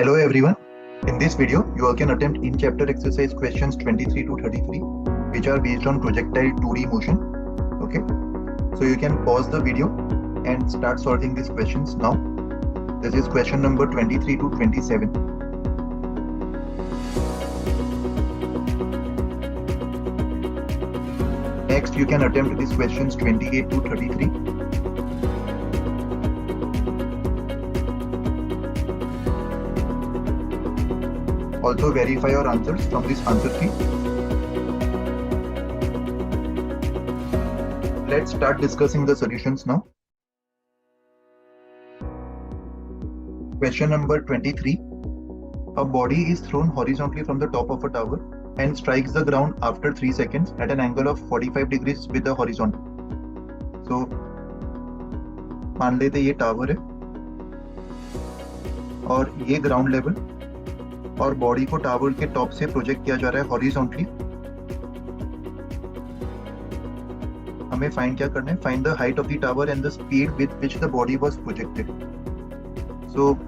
Hello everyone. In this video, you all can attempt in-chapter exercise questions 23 to 33, which are based on projectile 2D motion. Okay, so you can pause the video and start solving these questions now. This is question number 23 to 27. Next, you can attempt these questions 28 to 33. Also verify your answers from this answer key. Let's start discussing the solutions now. Question number 23. A body is thrown horizontally from the top of a tower and strikes the ground after 3 seconds at an angle of 45 degrees with the horizontal. So मान लेते ये tower है और ये ground level और body को tower के top से प्रोजेक्ट किया जा रहा है हॉरिजॉन्टली. हमें फाइंड क्या करना है? Find the height of the tower and the speed with which the body was projected. So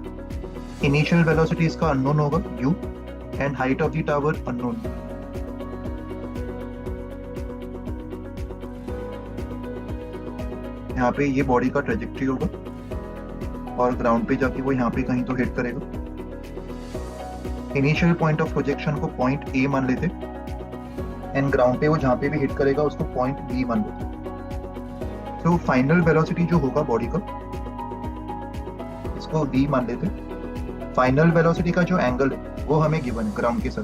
initial velocity इसका अननोन होगा u and height of the tower unknown. यहाँ पे ये बॉडी का ट्रेजेक्टरी होगा और ग्राउंड पे जाके वो यहाँ पे कहीं तो हिट करेगा. इनिशियल पॉइंट ऑफ प्रोजेक्शन को पॉइंट ए मान लेते एंड ग्राउंड पे वो जहाँ पे भी हिट करेगा उसको पॉइंट बी मान लेते. तो फाइनल वेलोसिटी जो होगा बॉडी का इसको v मान लेते. फाइनल वेलोसिटी का जो एंगल है वो हमें गिवन है ग्राउंड के साथ.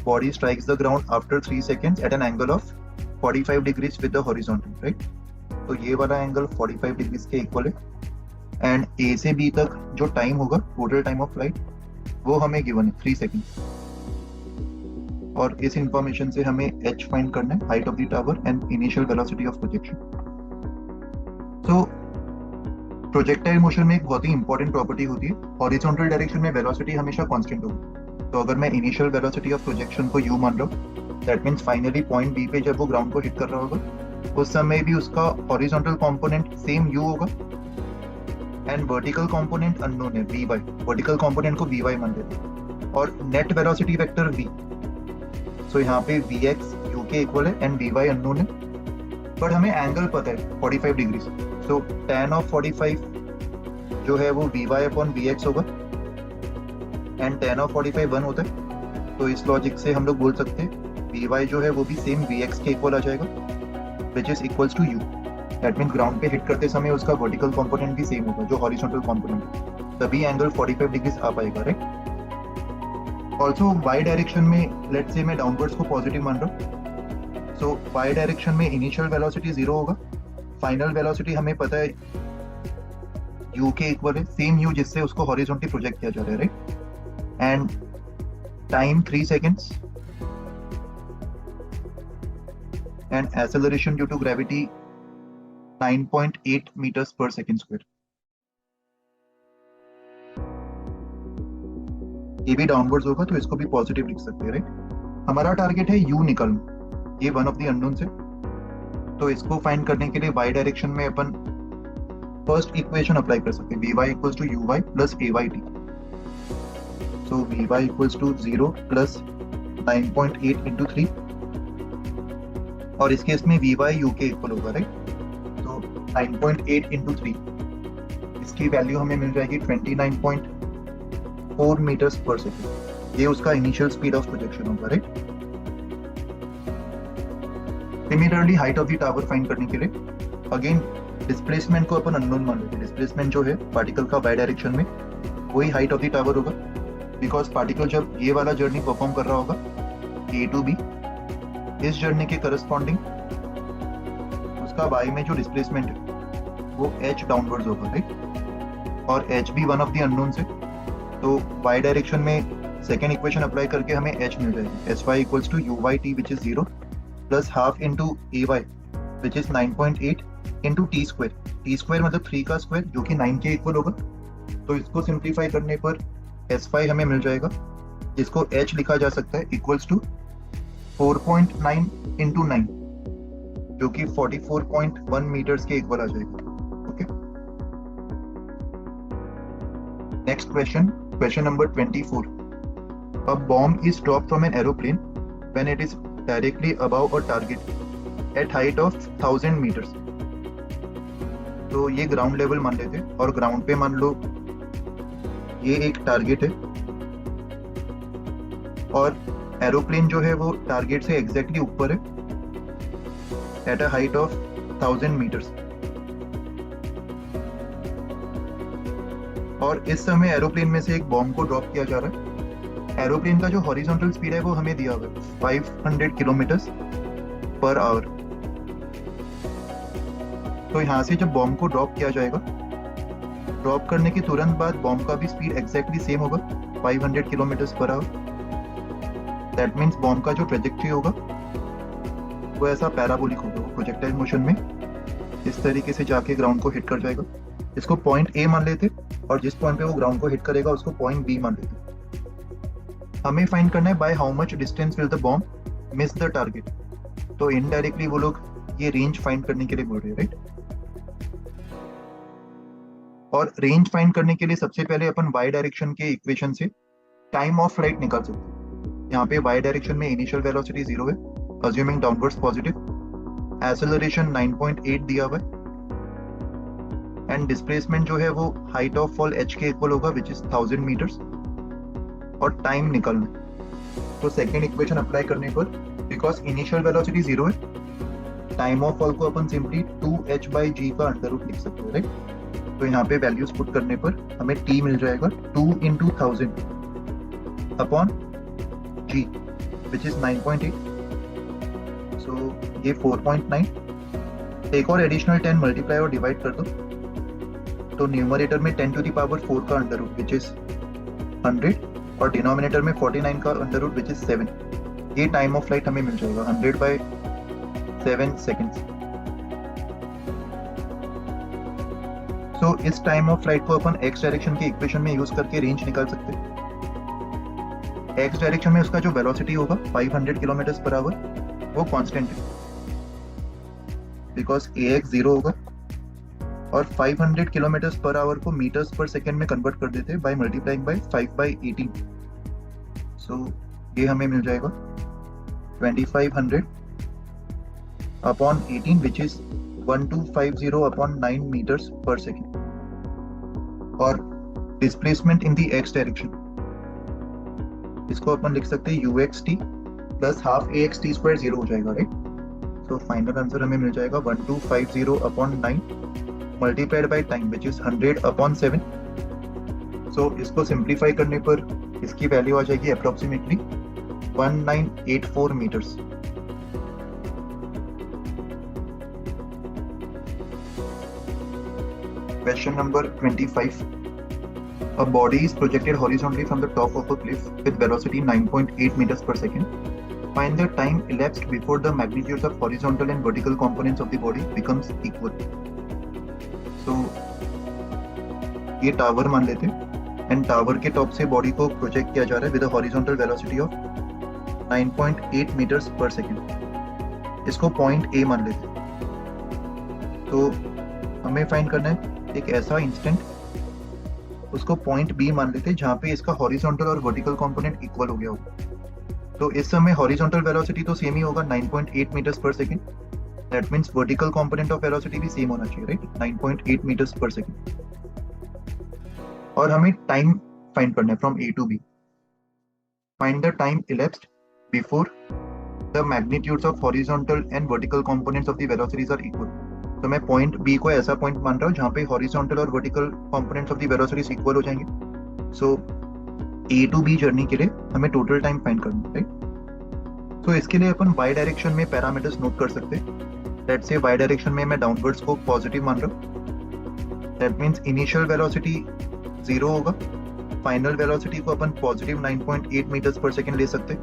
Body strikes the ground after 3 seconds at an angle of 45 degrees with the horizontal, right. तो ये वाला एंगल 45 डिग्रीज के इक्वल है एंड ए से बी तक जो टाइम होगा टोटल टाइम ऑफ फ्लाइट वो हमें गिवन है 3 सेकेंड. और इस इंफॉर्मेशन से हमें h फाइंड करना है, height of the tower and initial velocity of projection. तो प्रोजेक्टाइल मोशन में एक बहुत ही इंपॉर्टेंट प्रॉपर्टी होती है, हॉरिजॉन्टल डायरेक्शन में वेलोसिटी हमेशा कांस्टेंट होगी. तो अगर मैं इनिशियल वेलोसिटी ऑफ प्रोजेक्शन को u मान रहा हूँ, that means finally point B पे जब वो ग्राउंड को हिट कर रहा होगा उस समय भी उसका हॉरिजॉन्टल कंपोनेंट सेम u होगा एंड वर्टिकल कंपोनेंट अननोन है vy. वर्टिकल कंपोनेंट को vy मान लेते हैं और नेट वेलोसिटी वेक्टर v. सो यहाँ पे vx u के इक्वल है एंड vy अननोन है, बट हमें एंगल पता है 45 डिग्री. सो tan ऑफ 45 जो है वो vy अपॉन vx होगा एंड tan ऑफ 45 1 होता है. तो इस लॉजिक से हम लोग बोल सकते हैं vy जो है वो भी सेम vx के इक्वल आ जाएगा which is equals to u. That means ground पे हिट करते समय उसका वर्टिकल कंपोनेंट भी सेम होगा जो हॉरिजॉन्टल कंपोनेंट है, तभी एंगल 45 डिग्रीज आ पाएगा, राइट. ऑल्सो वाई डायरेक्शन में लेट्स से मैं डाउनवर्ड्स को पॉजिटिव मान रहा हूँ. सो वाई डायरेक्शन में इनिशियल वेलोसिटी 0 होगा. फाइनल वेलोसिटी हमें पता है u के इक्वल है, सेम u जिससे उसको हॉरिजॉन्टली प्रोजेक्ट किया जा रहा है, right. And time 3 seconds and acceleration due to gravity 9.8 meters per second square. ये भी डाउनवर्ड्स होगा तो इसको भी पॉजिटिव लिख सकते हैं, राइट. हमारा टारगेट है u निकालना, ये वन ऑफ द अननोन है. तो इसको फाइंड करने के लिए y डायरेक्शन में अपन फर्स्ट इक्वेशन अप्लाई कर सकते हैं, vy equals to uy plus ayt. So vy equals to 0 plus 9.8 into 3 और इस केस में vy u के इक्वल होगा, राइट. 9.8 इंटू 3 इसकी वैल्यू हमें मिल जाएगी 29.4 मीटर्स पर सेकेंड. ये उसका इनिशियल स्पीड ऑफ प्रोजेक्शन होगा, right. Similarly height of the tower find करने के लिए अगेन डिस्प्लेसमेंट को अपन अननोन मान लेते हैं. डिस्प्लेसमेंट जो है पार्टिकल का वाई डायरेक्शन में वही हाइट ऑफ द टावर होगा, बिकॉज पार्टिकल जब ये वाला जर्नी परफॉर्म कर रहा होगा ए टू बी, इस जर्नी के करस्पॉन्डिंग उसका y में जो डिस्प्लेसमेंट है वो h डाउनवर्ड्स होगा, राइट. और h भी वन ऑफ द अननोन्स है. तो y डायरेक्शन में सेकेंड इक्वेशन अप्लाई करके हमें h मिल जाएगी, sy equals to uyt which is 0 plus half into ay which is 9.8 into T square. T square मतलब 3 का स्क्वायर जो कि 9 के इक्वल होगा. तो इसको सिंप्लीफाई करने पर sy हमें मिल जाएगा जिसको h लिखा जा सकता है इक्वल्स टू 4.9 इंटू 9 जो कि 44.1 मीटर्स के इक्वल आ जाएगा. Okay, next question, question number 24. A bomb is dropped from an aeroplane when it is directly above a target at height of 1000 meters. तो ये ग्राउंड लेवल मान लेते हैं और ग्राउंड पे मान लो ये एक टारगेट है और एरोप्लेन जो है वो टारगेट से एग्जैक्टली ऊपर है at a height of 1000 meters. और इस समय एरोप्लेन में से एक बॉम्ब को ड्रॉप किया जा रहा है. एरोप्लेन का जो हॉरिजॉन्टल स्पीड है वो हमें दिया हुआ है 500 किलोमीटर पर आवर. तो यहाँ से जब बॉम्ब को ड्रॉप किया जाएगा, ड्रॉप करने के तुरंत बाद बॉम्ब का भी स्पीड एग्जैक्टली सेम होगा 500 kilometre per hour. That means bomb का जो ट्रेजेक्ट्री होगा वो ऐसा पैराबोलिक होगा, प्रोजेक्टाइल मोशन में इस तरीके से जाके ग्राउंड को हिट कर जाएगा. इसको पॉइंट ए मान लेते और जिस पॉइंट पे वो ग्राउंड को हिट करेगा उसको पॉइंट बी मान लेते. हमें फाइंड करना है by how much distance will the bomb miss the target. तो इनडायरेक्टली वो लोग ये रेंज फाइंड करने के लिए बोल रहे हैं, राइट. और रेंज फाइंड करने के लिए सबसे पहले अपन वाई डायरेक्शन के इक्वेशन से टाइम ऑफ फ्लाइट निकाल सकते हैं. यहाँ पे वाई डायरेक्शन में इनिशियल वेलोसिटी 0 है, अज्यूमिंग डाउनवर्ड्स पॉजिटिव. एक्सेलरेशन 9.8 दिया हुआ है एंड डिस्प्लेसमेंट जो है वो हाइट ऑफ फॉल h के इक्वल होगा विच इज 1000 मीटर्स. और टाइम निकालना. तो सेकेंड इक्वेशन अप्लाई करने पर बिकॉज इनिशियल वेलोसिटी 0 है, टाइम ऑफ फॉल को अपन सिंपली 2h/g का अंडर रूट लिख सकते हैं, राइट. तो यहाँ पे वैल्यूज पुट करने पर हमें t मिल जाएगा 2 × 1000 अपॉन g विच इज 9.8. सो ये 4.9. एक और एडिशनल 10 मल्टीप्लाई और डिवाइड कर दो तो न्यूमरेटर में 10 to the power 4 का अंडर रूट विच इज 100 और डिनोमिनेटर में 49 का अंडर रूट विच इज 7. ये टाइम ऑफ फ्लाइट हमें मिल जाएगा 100/7 सेकेंड्स. सो इस टाइम ऑफ फ्लाइट को अपन एक्स डायरेक्शन के इक्वेशन में यूज करके रेंज निकाल सकते हैं. एक्स डायरेक्शन में उसका जो वेलोसिटी होगा 500 किलोमीटर पर आवर वो कांस्टेंट है बिकॉज ax 0 होगा और 500 किलोमीटर पर आवर को मीटर्स पर सेकेंड में कन्वर्ट कर देते हैं बाय मल्टीप्लाइंग बाय 5/18. सो ये हमें मिल जाएगा 2500 upon 18 which is 1250 upon 9 meters per second. और displacement in the X direction इसको अपन लिख सकते हैं uxt plus half axt square 0 हो जाएगा, राइट. तो फाइनल आंसर हमें मिल जाएगा 1250 upon 9 multiplied by time which is 100 upon 7. So इसको सिंप्लीफाई करने पर इसकी वैल्यू आ जाएगी approximately 1984 meters. Question number 25. A body is projected horizontally from the top of a cliff with velocity 9.8 meters per second. Find the time elapsed before the magnitudes of horizontal and vertical components of the body becomes equal. So ये tower मान लेते हैं and tower के top से body को project किया जा रहा है with a horizontal velocity of 9.8 meters per second. इसको पॉइंट ए मान लेते हैं. तो हमें फाइंड करना है एक ऐसा इंस्टेंट, उसको पॉइंट बी मान लेते हैं जहाँ पे इसका हॉरिजॉन्टल और वर्टिकल कंपोनेंट इक्वल हो गया होगा. तो इस समय हॉरिजॉन्टल वेलोसिटी तो सेम ही होगा 9.8 meters per second. That means vertical component of velocity भी सेम होना चाहिए, राइट, 9.8 मीटर्स पर सेकेंड. और हमें टाइम फाइंड करना है from A to B. Find the time elapsed before the magnitudes of horizontal and vertical components of the velocities are equal. तो मैं point B को ऐसा पॉइंट मान रहा हूँ जहाँ पे हॉरिजॉन्टल और vertical components of the velocities equal हो जाएंगे. सो ए टू बी जर्नी के लिए हमें टोटल टाइम फाइंड करना है, राइट. तो इसके लिए अपन वाई डायरेक्शन में पैरामीटर्स नोट कर सकते हैं. लेट्स से वाई डायरेक्शन में मैं डाउनवर्ड्स को पॉजिटिव मान रहा हूँ. दैट मीन्स इनिशियल वेलोसिटी 0 होगा, फाइनल वेलोसिटी को अपन पॉजिटिव 9.8 मीटर्स पर सेकेंड ले सकते हैं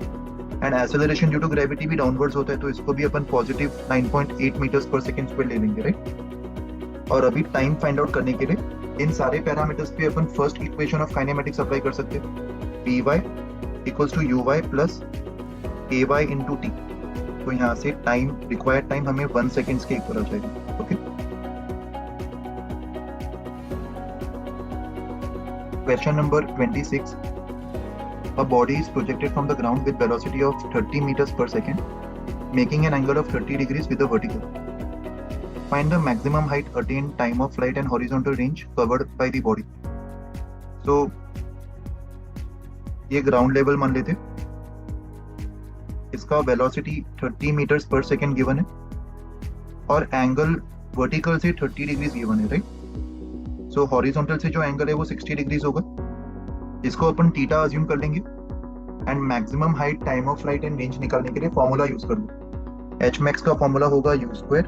and acceleration due to gravity भी डाउनवर्ड्स होता है तो इसको भी अपन पॉजिटिव 9.8 मीटर्स पर सेकेंड पे ले लेंगे, राइट. और अभी टाइम फाइंड आउट करने के लिए इन सारे पैरामीटर्स पे अपन first equation of kinematics apply कर सकते हैं. py equals to uy plus ay into t. तो यहाँ से टाइम रिक्वायर्ड टाइम हमें 1 सेकेंड्स के इक्वल आ जाएगा. Okay Question number 26. A body is projected from the ground with velocity of 30 meters per second, making an angle of 30 degrees with the vertical. Find the maximum height attained, time of flight and horizontal range covered by the body. So ये ground level मान लेते, इसका velocity 30 metres per second given है और angle vertical से 30 degrees given है, right. सो horizontal से जो एंगल है वो 60 डिग्रीज होगा, इसको अपन थीटा अज्यूम कर लेंगे and maximum height, time of flight and range निकालने के लिए फॉर्मूला यूज कर लो। एच मैक्स का फॉर्मूला होगा u square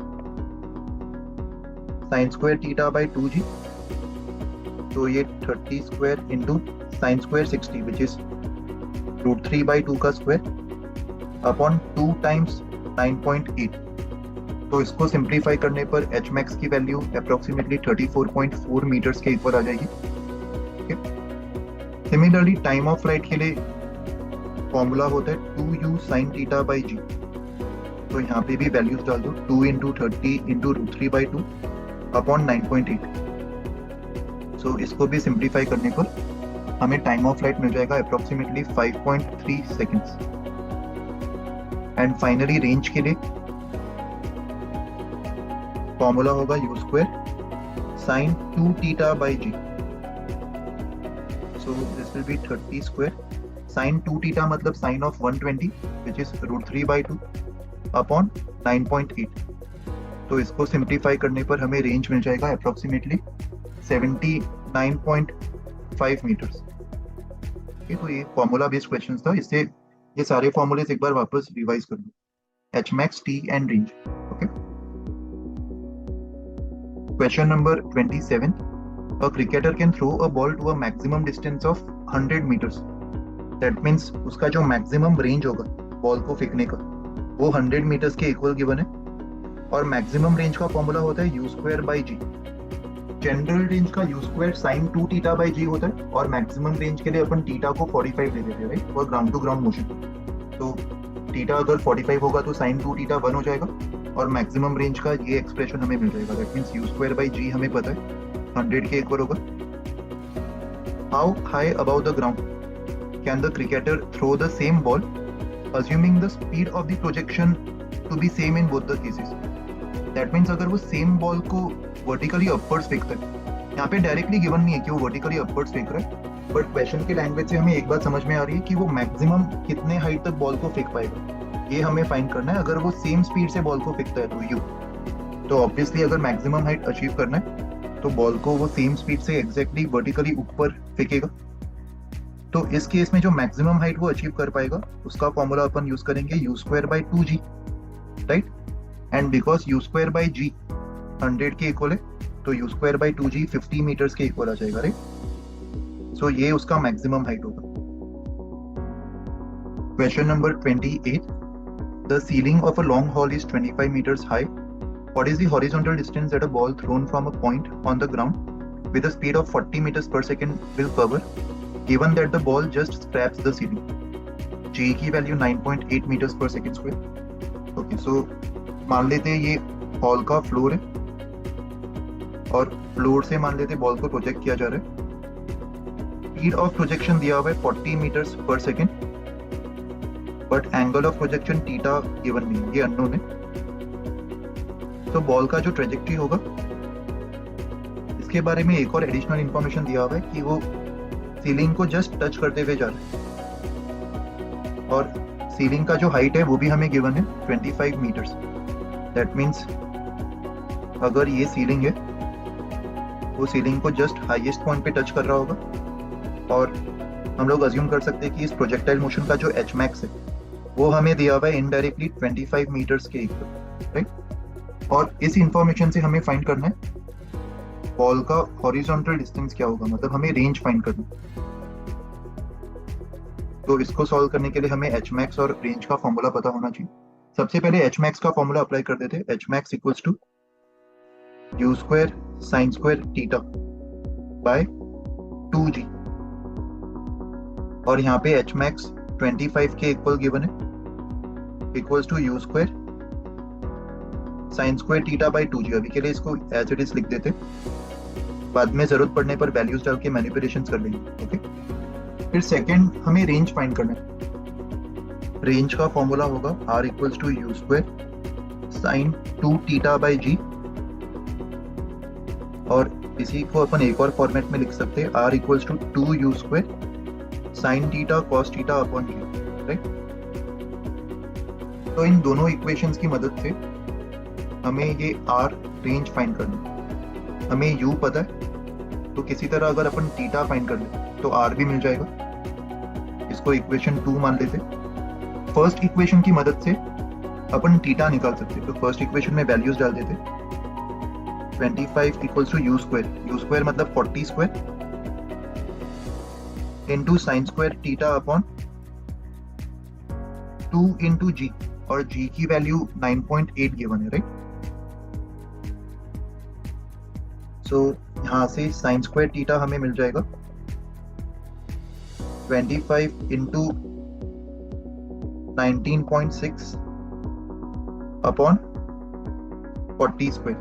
sine square theta by 2g, तो ये 30 square into sine square 60 which is √3/2 का स्क्वायर अपॉन 2 टाइम्स 9.8। तो इसको सिंप्लीफाई करने पर एच मैक्स की वैल्यू अप्रोक्सीमेटली 34.4 मीटर्स के इक्वल आ जाएगी। सिमिलरली टाइम ऑफ फ्लाइट के लिए फॉर्मूला होता है 2u sin theta by g, तो यहाँ पे भी वैल्यूज डाल दो, 2 इंटू 30 इंटू √3/2 अपॉन 9.8। सो इसको भी सिंप्लीफाई करने पर हमें टाइम ऑफ फ्लाइट मिल जाएगा approximately 5.3 seconds. And finally range के लिए फॉर्मूला होगा u square sine 2 theta by g, so this will be 30 square sine 2 theta मतलब sine of 120 which is √3/2 upon 9.8। तो इसको सिंप्लीफाई करने पर हमें रेंज मिल जाएगा अप्रोक्सीमेटली 79.5 मीटर्स। तो ये फॉर्मूला बेस्ड क्वेश्चन था, इससे ये सारे फॉर्मूलेस एक बार वापस रिवाइज कर लो, H max, T and range. Okay, question number 27. A cricketer can throw a ball to a maximum distance of 100 meters. That means उसका जो मैक्सिमम रेंज होगा बॉल को फेंकने का वो 100 मीटर्स के इक्वल गिवन है और मैक्सिमम रेंज का फॉर्मूला होता है u square by g. General range का u square sine 2 theta by g होता है और मैक्सिमम रेंज के लिए अपन थीटा को 45 ले देते हैं, right, for ground to ground motion. तो थीटा अगर 45 होगा तो साइन 2 थीटा 1 हो जाएगा और मैक्सिमम रेंज का ये एक्सप्रेशन हमें मिल जाएगा। That means u square by g हमें पता है 100 के इक्वल होगा। How high about the ground can the cricketer throw the same ball assuming the speed of the projection to be same in both the cases. That means अगर वो same ball को vertically upwards फेंकता है, यहाँ पे directly given नहीं है कि वो वर्टिकली अपवर्ड्स फेंक रहा है, बट क्वेश्चन के लैंग्वेज से हमें एक बात समझ में आ रही है कि वो मैक्सिमम कितने हाइट तक बॉल को फेंक पाएगा, ये हमें फाइंड करना है। अगर वो सेम स्पीड से बॉल को फेंकता है तो यू, तो ऑब्वियसली अगर मैक्सिमम हाइट अचीव करना है तो बॉल को वो सेम स्पीड से एग्जैक्टली वर्टिकली ऊपर फेंकेगा। तो इस केस में जो मैक्सिमम हाइट वो अचीव कर पाएगा उसका फॉर्मूला अपन यूज करेंगे u square by 2g, right. And because u square by g 100 के इक्वल है तो u square by 2g 50 meters के इक्वल आ जाएगा, राइट। सो ये उसका मैक्सिमम हाइट होगा। Question number 28. The ceiling of a long hall is 25 meters high. What is the horizontal distance that a ball thrown from a point on the ground with a speed of 40 meters per second will cover, given that the ball just scraps the ceiling? G की value 9.8 meters per second square. Okay, so मान लेते हैं ये hall का floor है और floor से मान लेते बॉल को प्रोजेक्ट किया जा रहा है। स्पीड ऑफ प्रोजेक्शन दिया हुआ है 40 meters per second, but angle of projection theta given नहीं है, ये अननोन है। तो बॉल का जो ट्रेजेक्टरी होगा इसके बारे में एक और एडिशनल इंफॉर्मेशन दिया हुआ है कि वो सीलिंग को जस्ट टच करते हुए जा रहा है और सीलिंग का जो हाइट है वो भी हमें गिवन है 25 मीटर्स। दैट मीन्स अगर ये सीलिंग है वो सीलिंग को जस्ट हाईएस्ट पॉइंट पे टच कर रहा होगा और हम लोग अज्यूम कर सकते हैं कि इस प्रोजेक्टाइल मोशन का जो एच मैक्स है वो हमें दिया हुआ है इनडायरेक्टली 25 मीटर्स के इक्वल, राइट। और इस इंफॉर्मेशन से हमें फाइंड करना है बॉल का हॉरिजॉन्टल डिस्टेंस क्या होगा, मतलब हमें रेंज फाइंड करनी। तो इसको सॉल्व करने के लिए हमें एच मैक्स और रेंज का फॉर्मूला पता होना चाहिए। सबसे पहले एच मैक्स का फॉर्मूला अप्लाई कर देते। H max equals to u square sine square theta by 2g, और यहाँ पे एच मैक्स 25 के इक्वल गिवन है, equals to u square sine square theta by 2g। अभी के लिए इसको एज इट इज लिख देते। बाद में जरूरत पड़ने पर वैल्यूज डाल के मैनिपुलेशन कर लेंगे। ओके, फिर सेकंड हमें रेंज फाइंड करना है। रेंज का फॉर्मूला होगा r equals to u square sine 2 theta by g, और इसी को अपन एक और फॉर्मेट में लिख सकते हैं, r equals to 2 u square sine theta cos theta upon g, right. तो इन दोनों इक्वेशंस की मदद से हमें ये r रेंज फाइंड करना है। हमें u पता है, तो किसी तरह अगर अपन थीटा फाइंड कर ले तो r भी मिल जाएगा। इसको इक्वेशन 2 मान लेते। फर्स्ट इक्वेशन की मदद से अपन थीटा निकाल सकते, तो फर्स्ट इक्वेशन में वैल्यूज डाल देते। 25 इक्वल्स टू यू स्क्वायर मतलब 40 square into sine square theta upon 2 into जी, और जी की वैल्यू 9.8 गिवन है, राइट। सो यहां से साइन स्क्वायर थीटा हमें मिल जाएगा 25 इंटू 19.6 अपॉन 40 स्क्वायर।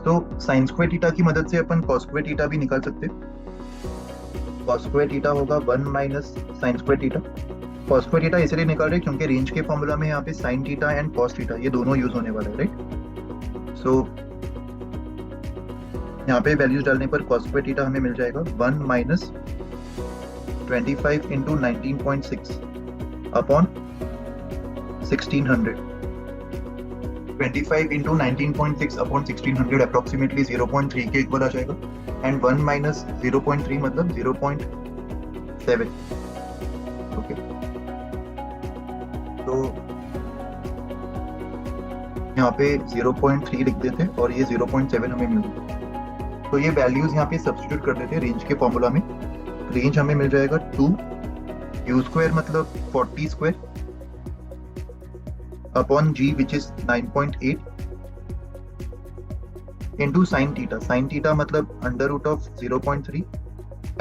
तो साइन स्क्वायर थीटा की मदद से अपन कॉस स्क्वायर थीटा भी निकाल सकते हैं। कॉस स्क्वायर थीटा होगा 1 minus sign square theta. Cos square theta इसलिए निकाल रहे हैं क्योंकि रेंज के फॉर्मूला में यहाँ पे sine theta and cos theta ये दोनों यूज होने वाला है, राइट। सो यहाँ पे वैल्यूज डालने पर कॉस स्क्वायर थीटा हमें मिल जाएगा 1 minus 25 into 19.6 upon 1600। 25 into 19.6 upon 1600 approximately 0.3 के इक्वल आ जाएगा, एंड 1 माइनस 0.3 मतलब 0.7। ओके, तो यहाँ पे 0.3 लिख देते और ये 0.7 हमें मिल गया। तो ये वैल्यूज यहाँ पे सब्स्टिट्यूट कर देते रेंज के फॉर्मूला में। रेंज हमें मिल जाएगा 2 यू स्क्वायर मतलब 40 square upon g which is 9.8 into sine theta मतलब under root of 0.3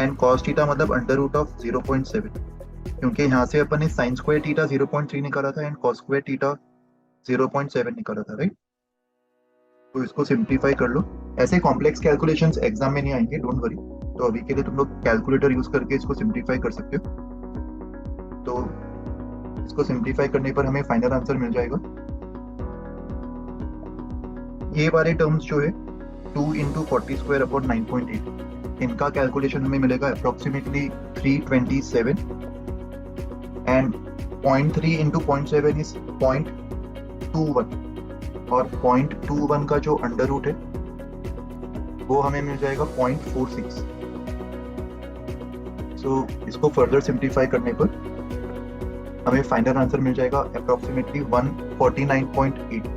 and cos theta मतलब अंडर रूट ऑफ 0.7, क्योंकि यहाँ से अपन ने साइन स्क्वायर थीटा 0.3 निकाला था एंड कॉस स्क्वायर थीटा 0.7 निकाला था, राइट। तो इसको सिंप्लीफाई कर लो। ऐसे कॉम्प्लेक्स कैलकुलेशंस एग्जाम में नहीं आएंगे, डोंट वरी। तो अभी के लिए तुम लोग कैलकुलेटर यूज करके इसको सिंप्लीफाई कर सकते हो। तो इसको सिंप्लीफाई करने पर हमें फाइनल आंसर मिल जाएगा। ये वाले टर्म्स जो है 2 इंटू 40 स्क्वायर अपॉन 9.8, इनका कैलकुलेशन हमें मिलेगा अप्रोक्सीमेटली 327, एंड 0.3 इंटू 0.7 इज 0.21, और 0.21 का जो अंडर रूट है वो हमें मिल जाएगा 0.46। सो इसको फर्दर सिंप्लीफाई करने पर हमें फाइनल आंसर मिल जाएगा approximately 149.8।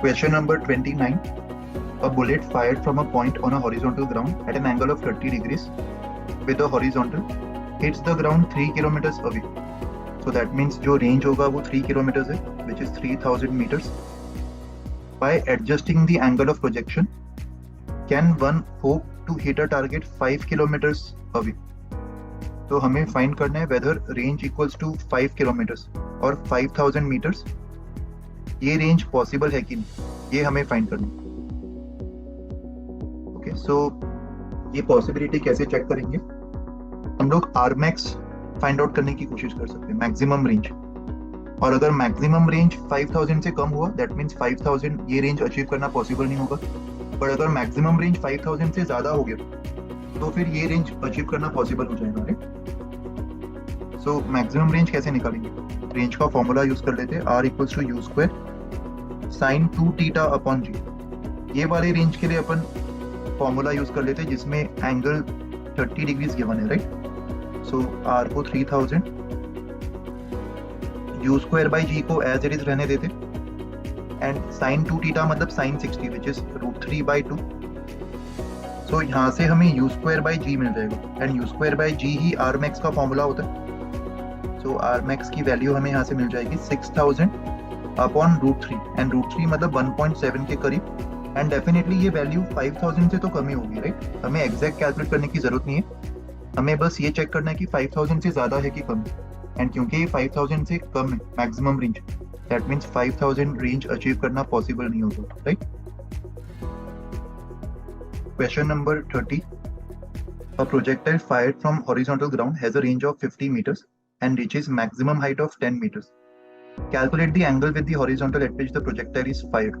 Question number 29. A bullet fired from a point on a horizontal ground at an angle of 30 degrees with a horizontal hits the ground 3 kilometers away. So that means जो range होगा वो 3 kilometers है, which is 3000 meters. By adjusting the angle of projection, can one hope to hit a target 5 kilometers away? तो हमें find करना है whether range equals to 5 kilometers और 5000 meters. ये रेंज पॉसिबल है कि नहीं, ये हमें फाइंड करना है। ओके, सो ये पॉसिबिलिटी कैसे चेक करेंगे? हम लोग आर मैक्स फाइंड आउट करने की कोशिश कर सकते हैं, मैक्सिमम रेंज। और अगर मैक्सिमम रेंज 5000 से कम हुआ, दैट मीन्स 5000 ये रेंज अचीव करना पॉसिबल नहीं होगा। पर अगर मैक्सिमम रेंज 5000 से ज्यादा हो गया तो फिर ये रेंज अचीव करना पॉसिबल हो जाएगा, राइट। सो मैक्सिमम रेंज कैसे निकालेंगे? रेंज का फॉर्मूला यूज कर लेते हैं, r equals to u square sine 2 theta upon g. ये वाले रेंज के लिए अपन फॉर्मूला यूज कर लेते हैं जिसमें एंगल 30 डिग्रीज गिवन है, राइट। सो आर को 3000, यू स्क्वायर बाई जी को एज इट इज रहने देते, एंड साइन 2 थीटा मतलब साइन 60 विच इज √3/2। सो यहाँ से हमें यू स्क्वायर बाई जी मिल जाएगा, and u square by g ही आर मैक्स का फॉर्मूला होता है। सो आर मैक्स की वैल्यू हमें यहाँ से मिल जाएगी 6000 अपॉन √3, एंड √3 मतलब 1.7 के करीब, एंड डेफिनेटली ये वैल्यू 5000 से तो कम ही होगी, राइट। हमें एग्जैक्ट कैलकुलेट करने की जरूरत नहीं है, हमें बस ये चेक करना है कि 5000 से ज्यादा है कि कम है, एंड क्योंकि ये 5000 से कम है maximum range, that means 5000 range achieve करना पॉसिबल नहीं होगा, right. Question number 30, a projectile fired from horizontal ground has a range of 50 meters and reaches maximum height of 10 meters. Calculate the angle with the horizontal at which the projectile is fired.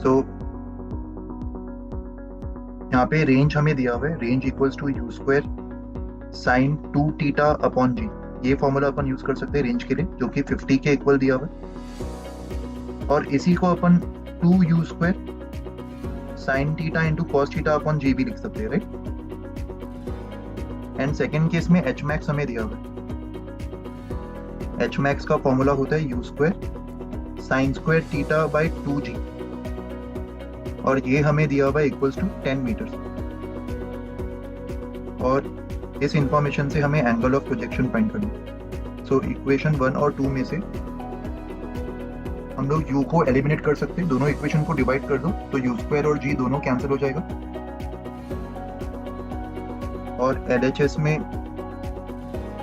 So यहाँ पे range हमें दिया हुआ है, range equals to u square sine 2 theta upon g. ये formula अपन use कर सकते हैं रेंज के लिए, जो कि 50 के इक्वल दिया हुआ है, और इसी को अपन 2 u square sine theta into cos theta upon g भी लिख सकते हैं, राइट। एंड सेकेंड केस में एच मैक्स हमें दिया हुआ है, एच मैक्स का फॉर्मूला होता है u square sine square theta by 2g, और ये हमें दिया हुआ है इक्वल्स टू 10 मीटर्स। और इस इंफॉर्मेशन से हमें एंगल ऑफ प्रोजेक्शन फाइंड करना है। सो इक्वेशन 1 और 2 में से हम लोग u को एलिमिनेट कर सकते हैं, दोनों इक्वेशन को डिवाइड कर दो तो u स्क्वायर और g दोनों कैंसिल हो जाएगा, और LHS में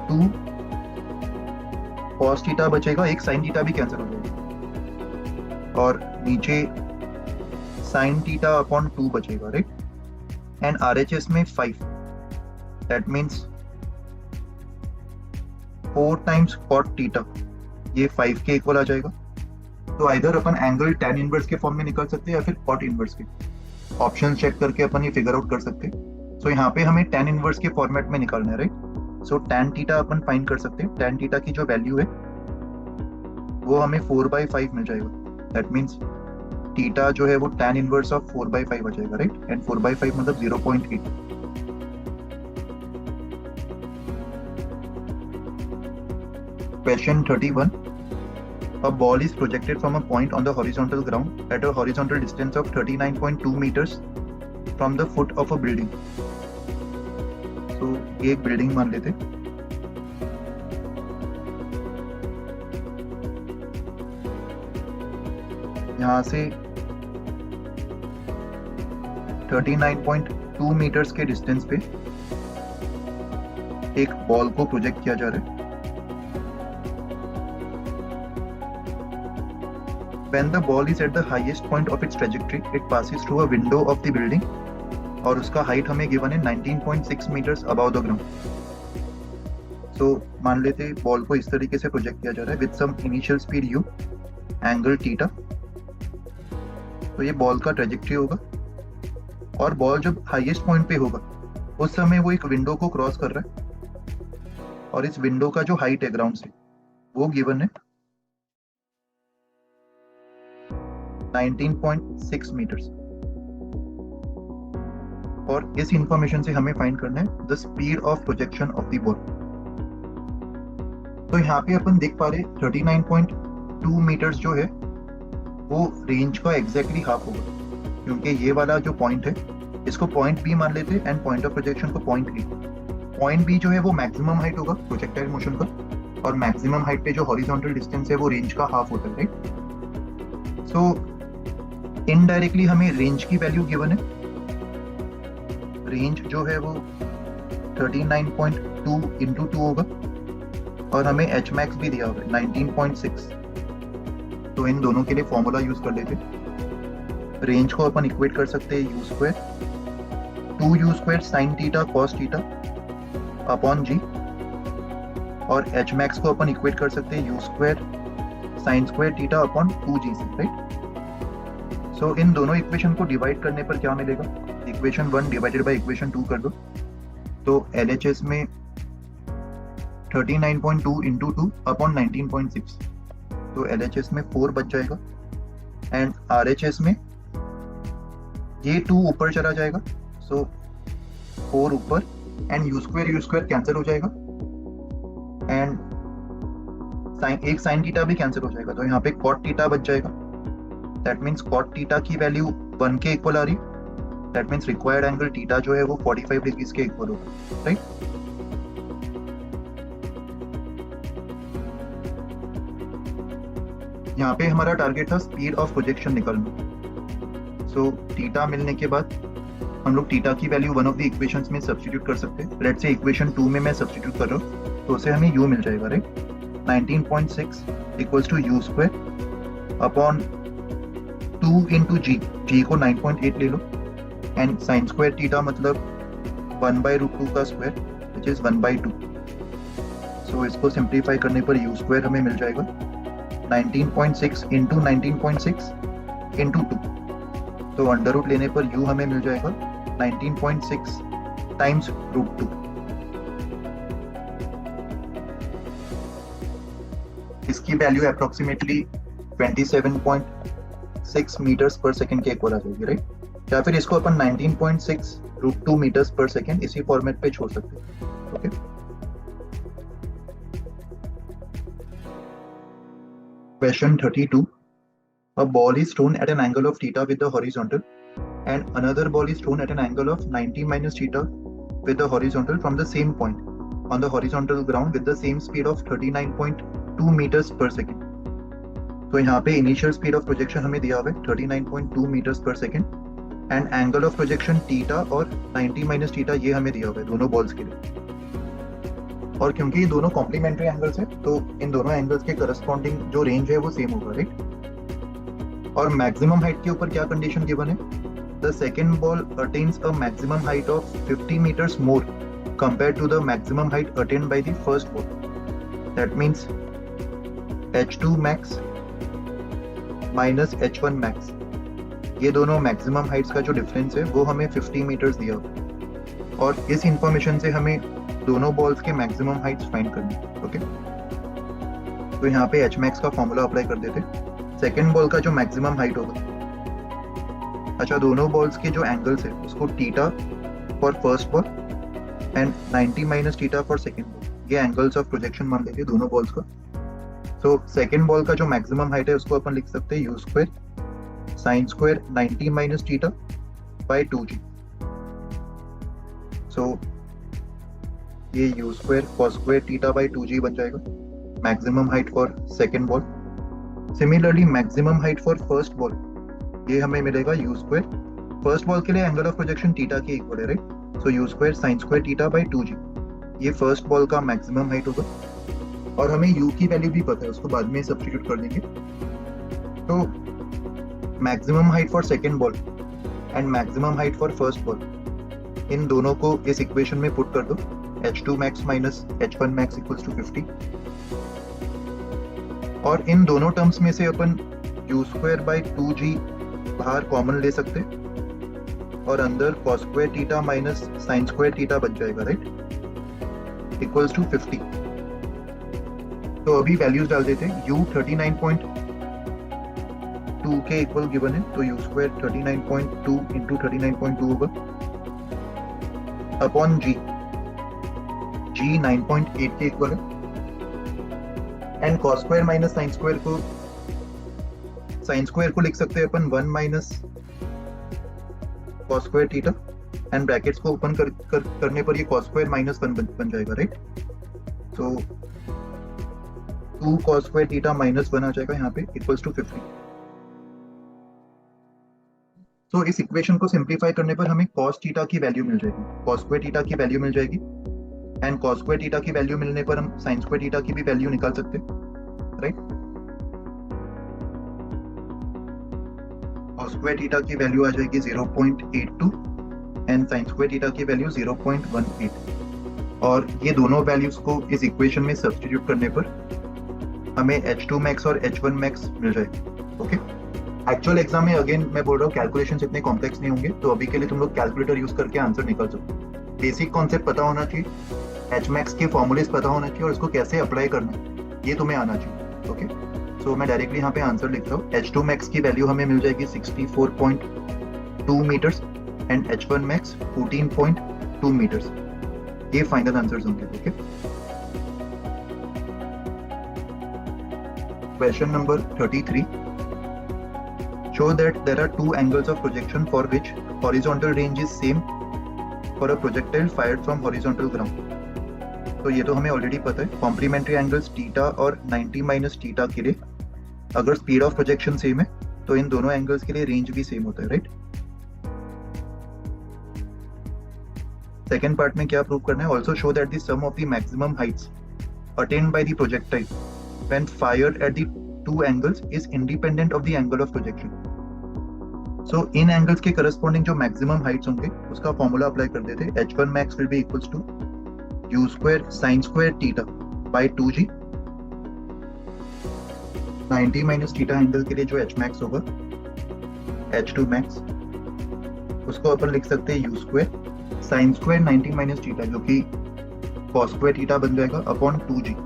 2 cos थीटा बचेगा, एक sin थीटा भी कैंसिल हो जाएगा, और नीचे sin थीटा अपॉन 2 बचेगा, राइट। एंड RHS में 5, that means 4 times cot theta, ये 5 के इक्वल आ जाएगा। तो आइदर अपन एंगल tan इनवर्स के फॉर्म में निकाल सकते हैं या फिर cot इनवर्स के, ऑप्शन चेक करके अपन ये फिगर आउट कर सकते हैं। सो यहाँ पे हमें tan इनवर्स के फॉर्मेट में निकालना है, राइट। सो tan थीटा अपन फाइंड कर सकते हैं, tan थीटा की जो वैल्यू है वो हमें 4/5 मिल जाएगा, दैट मीन्स थीटा जो है वो tan इनवर्स ऑफ 4/5 आ जाएगा, राइट। एंड 4/5 मतलब 0.8। Question 31. A ball is projected from a point on the horizontal ground at a horizontal distance of 39.2 meters from the foot of a building. So, ये एक building मान लेते, यहाँ से 39.2 metres के distance पे एक बॉल को प्रोजेक्ट किया जा रहा है। When the ball is at the highest point of its trajectory, it passes through a window of the building, और उसका हाइट हमें गिवन है 19.6 मीटर्स अबव द ग्राउंड। सो मान लेते बॉल को इस तरीके से प्रोजेक्ट किया जा रहा है with some initial speed u, angle theta. तो ये बॉल का ट्रेजेक्ट्री होगा, और बॉल जब हाईएस्ट पॉइंट पे होगा उस समय वो एक विंडो को क्रॉस कर रहा है, और इस विंडो का जो हाइट है ग्राउंड से वो गिवन है 19.6 मीटर्स। और इस इंफॉर्मेशन से हमें फाइंड करना है the speed of projection of the ball. तो यहाँ पे अपन देख पा रहे 39.2 मीटर्स जो है वो रेंज का एग्जैक्टली हाफ होगा, क्योंकि ये वाला जो पॉइंट है इसको पॉइंट बी मान लेते एंड पॉइंट ऑफ प्रोजेक्शन को पॉइंट ए। पॉइंट बी जो है वो मैक्सिमम हाइट होगा प्रोजेक्टाइल मोशन का, और मैक्सिमम हाइट पे जो हॉरिजॉन्टल डिस्टेंस है वो रेंज का हाफ होता है, राइट। सो इनडायरेक्टली हमें रेंज की वैल्यू गिवन है, रेंज जो है वो 39.2 इंटू 2 होगा, और हमें एच मैक्स भी दिया हुआ है 19.6। तो इन दोनों के लिए फॉर्मूला यूज कर लेते। रेंज को अपन इक्वेट कर सकते हैं u square 2u square sine theta cos theta upon g, और एच मैक्स को अपन इक्वेट कर सकते हैं u square sine square theta upon 2g से, राइट। सो इन दोनों इक्वेशन को डिवाइड करने पर क्या मिलेगा, इक्वेशन 1 डिवाइडेड बाय इक्वेशन 2 कर दो, तो LHS में 39.2 इंटू 2 अपॉन 19.6, तो LHS में 4 बच जाएगा, एंड RHS में ये 2 ऊपर चला जाएगा, सो 4 ऊपर, एंड यू स्क्वायर कैंसिल हो जाएगा, एंड एक साइन थीटा भी कैंसिल हो जाएगा, तो यहाँ पे कॉट थीटा बच जाएगा। दैट मीन्स कॉट थीटा की वैल्यू 1 के इक्वल आ रही, that means required angle theta जो है वो 45 डिग्रीज के इक्वल होगा, राइट। यहाँ पे हमारा टारगेट था स्पीड ऑफ प्रोजेक्शन निकालना। सो थीटा मिलने के बाद हम लोग थीटा की value one of the equations में सब्स्टिट्यूट कर सकते हैं। लेट्स से इक्वेशन 2 में मैं सब्स्टिट्यूट कर रहा हूँ तो उससे हमें u मिल जाएगा, right. 19.6 equals to u square upon 2 into g को 9.8 ले लो, एंड साइन स्क्वायर थीटा मतलब 1/√2 का स्क्वायर विच इज 1/2। सो इसको सिंप्लीफाई करने पर यू स्क्वायर हमें मिल जाएगा 19.6 इंटू 19.6 इंटू 2, तो अंडर रूट लेने पर u हमें मिल जाएगा 19.6 टाइम्स √2। इसकी value approximately 27.6 metres per second के इक्वल आ जाएगी, राइट। या फिर इसको अपन 19.6 √2 मीटर्स पर सेकेंड इसी फॉर्मेट पे छोड़ सकते हैं, okay. Question 32. A ball is thrown at an angle of theta with the horizontal, and another ball is thrown at an angle of 90 minus theta with the horizontal from the same point on the horizontal ground with the same speed of 39.2 meters per second. तो यहाँ पे initial speed of projection हमें दिया हुआ है 39.2 meters per second, and angle of projection theta और 90 minus theta ये हमें दिया हुआ है दोनों balls के लिए। और क्योंकि ये दोनों कॉम्प्लीमेंट्री एंगल्स है तो इन दोनों एंगल्स के करस्पॉन्डिंग जो रेंज है वो सेम होगा, राइट। और मैक्सिमम हाइट के ऊपर क्या कंडीशन गिवन है? The second ball attains a maximum height of 50 meters more compare to the maximum height attained by the first ball. That means h2 max minus h1 max, ये दोनों maximum Heights का जो difference है वो हमें 50 meters दिया हुआ, और इस इंफॉर्मेशन से हमें दोनों बॉल्स के मैक्सिमम हाइट्स फाइंड करनी है, ओके। तो यहाँ पे h max का फॉर्मूला अप्लाई कर देते। सेकेंड बॉल का जो मैक्सिमम हाइट होगा, अच्छा दोनों बॉल्स के जो एंगल्स है उसको theta for first ball and 90 minus theta for second ball, ये एंगल्स ऑफ प्रोजेक्शन मान लेंगे दोनों बॉल्स का। तो सेकेंड बॉल का जो मैक्सिमम हाइट है उसको अपन लिख सकते हैं u square sine square 90 minus theta by 2g। सो ये you square cos square theta by 2g बन जाएगा maximum height for second ball. Similarly maximum height for first ball ये हमें मिलेगा यू स्क्वायर, फर्स्ट बॉल के लिए एंगल ऑफ प्रोजेक्शन थीटा के equal है, right. So you square sine square theta by 2g, ये फर्स्ट बॉल का maximum height होगा। और हमें u की वैल्यू भी पता है, उसको बाद में सब्स्टिट्यूट कर देंगे। तो maximum height for second ball and maximum height for first ball, इन दोनों को इस इक्वेशन में पुट कर दो। h2 max minus h1 max equals to 50, और इन दोनों टर्म्स में से अपन u स्क्वायर बाय 2g बाहर कॉमन ले सकते, और अंदर cos square theta minus sign square theta बच जाएगा, राइट, इक्वल्स टू 50। तो अभी वैल्यूज डाल देते हैं। u 39.2 के इक्वल गिवन है, तो u स्क्वायर 39.2 इंटू 39.2 होगा अपॉन g 9.8 के इक्वल है, and cos square minus sine square को लिख सकते हैं अपन 1 minus cos square theta, and brackets को ओपन करने पर ये cos स्क्वायर माइनस 1 बन जाएगा, राइट। तो 2 cos स्क्वायर थीटा माइनस 1 आ जाएगा यहाँ पे इक्वल्स टू 50। तो इस इक्वेशन को सिंप्लीफाई करने पर हमें cos थीटा की वैल्यू मिल जाएगी, cos स्क्वायर थीटा की वैल्यू मिल जाएगी, एंड cos स्क्वायर थीटा की वैल्यू मिलने पर हम sin स्क्वायर थीटा की भी वैल्यू निकाल सकते हैं, राइट। cos स्क्वायर थीटा की वैल्यू आ जाएगी 0.82 एंड sin स्क्वायर थीटा की वैल्यू 0.18, और ये दोनों वैल्यूज को इस इक्वेशन में सब्स्टिट्यूट करने पर हमें h2 max और h1 max मिल जाएगी, ओके। एक्चुअल एग्जाम में अगेन मैं बोल रहा हूँ कैलकुलेशंस इतने कॉम्प्लेक्स नहीं होंगे, तो अभी के लिए तुम लोग कैलकुलेटर यूज करके आंसर निकाल सकते हो। बेसिक कॉन्सेप्ट पता होना चाहिए, h max के फॉर्मूलेस पता होना चाहिए, और इसको कैसे अप्लाई करना है ये तुम्हें आना चाहिए, ओके। सो मैं डायरेक्टली यहाँ पे आंसर लिख रहा हूँ। h2 max की वैल्यू हमें मिल जाएगी 64.2 meters and h1 max 14.2 meters, ये फाइनल आंसर्स होंगे, okay. Question number 33. Show that there are two angles of projection for which horizontal range is same for a projectile fired from horizontal ground. तो ये तो हमें already पता है, complementary angles theta और 90 minus theta के लिए अगर स्पीड ऑफ प्रोजेक्शन सेम है तो इन दोनों एंगल्स के लिए रेंज भी सेम होता है, राइट। सेकेंड पार्ट में क्या प्रूव करना है, also show that the sum of the maximum heights attained by the projectile when fired at the two angles is independent of the angle of projection. So इन angles के corresponding जो maximum heights होंगे उसका formula apply कर देते। h1 max will be equals to u square sin square theta by 2g। 90 minus theta angle के लिए जो h max होगा h2 max, उसको अपन लिख सकते हैं u square sin square 90 minus theta जो कि cos square theta बन जाएगा अपॉन 2g।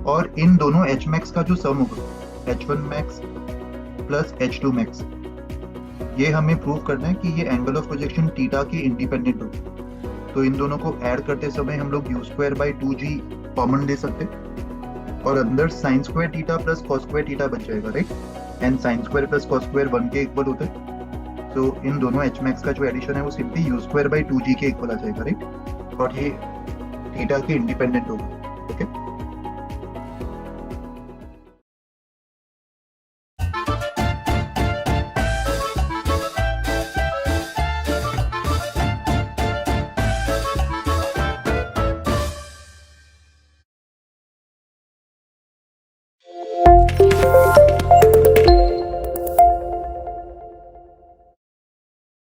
और इन दोनों h max का जो सम होगा h1 max plus h2 max, ये हमें प्रूव करना है कि ये एंगल ऑफ प्रोजेक्शन थीटा के इंडिपेंडेंट होगी। तो इन दोनों को ऐड करते समय हम लोग u square by 2g common ले सकते और अंदर sign square theta plus cos square theta बच जाएगा, right. And sine square plus cos square 1 के इक्वल होता है। तो इन दोनों h मैक्स का जो एडिशन है वो simply u square by 2g के इक्वल आ जाएगा, राइट। और ये थीटा के इंडिपेंडेंट होगा, ओके।